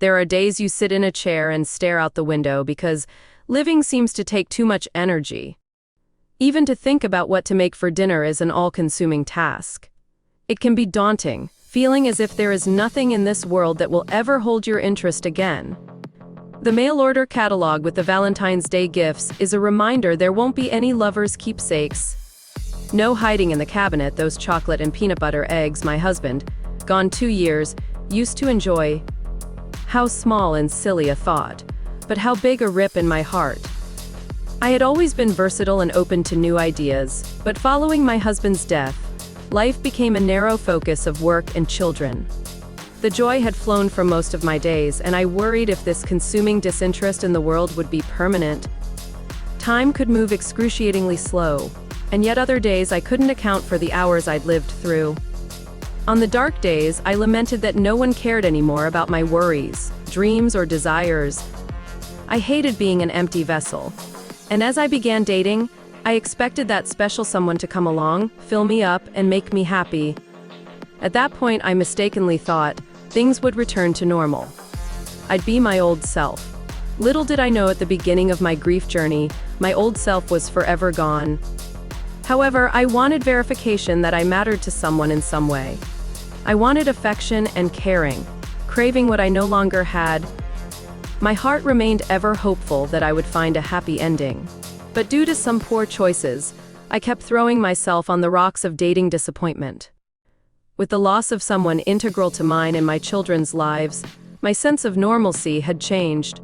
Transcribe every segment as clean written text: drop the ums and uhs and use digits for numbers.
There are days you sit in a chair and stare out the window because living seems to take too much energy. Even to think about what to make for dinner is an all-consuming task. It can be daunting, feeling as if there is nothing in this world that will ever hold your interest again. The mail-order catalog with the Valentine's Day gifts is a reminder there won't be any lovers' keepsakes. No hiding in the cabinet those chocolate and peanut butter eggs my husband, gone 2 years, used to enjoy. How small and silly a thought, but how big a rip in my heart. I had always been versatile and open to new ideas, but following my husband's death, life became a narrow focus of work and children. The joy had flown from most of my days, and I worried if this consuming disinterest in the world would be permanent. Time could move excruciatingly slow, and yet other days I couldn't account for the hours I'd lived through. On the dark days, I lamented that no one cared anymore about my worries, dreams, or desires. I hated being an empty vessel. And as I began dating, I expected that special someone to come along, fill me up, and make me happy. At that point, I mistakenly thought things would return to normal. I'd be my old self. Little did I know at the beginning of my grief journey, my old self was forever gone. However, I wanted verification that I mattered to someone in some way. I wanted affection and caring, craving what I no longer had. My heart remained ever hopeful that I would find a happy ending. But due to some poor choices, I kept throwing myself on the rocks of dating disappointment. With the loss of someone integral to mine and my children's lives, my sense of normalcy had changed.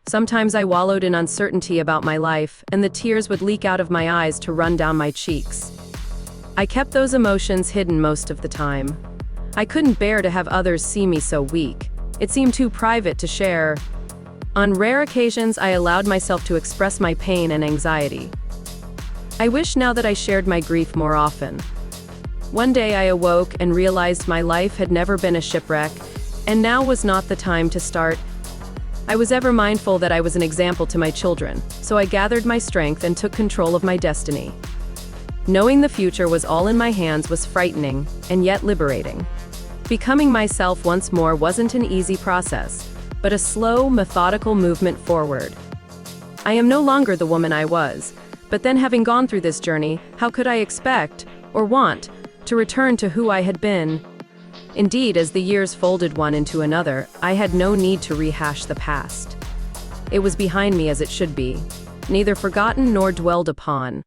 Sometimes I wallowed in uncertainty about my life, and the tears would leak out of my eyes to run down my cheeks. I kept those emotions hidden most of the time. I couldn't bear to have others see me so weak. It seemed too private to share. On rare occasions, I allowed myself to express my pain and anxiety. I wish now that I shared my grief more often. One day I awoke and realized my life had never been a shipwreck, and now was not the time to start. I was ever mindful that I was an example to my children, so I gathered my strength and took control of my destiny. Knowing the future was all in my hands was frightening, and yet liberating. Becoming myself once more wasn't an easy process, but a slow, methodical movement forward. I am no longer the woman I was, but then having gone through this journey, how could I expect, or want, to return to who I had been? Indeed, as the years folded one into another, I had no need to rehash the past. It was behind me as it should be, neither forgotten nor dwelled upon.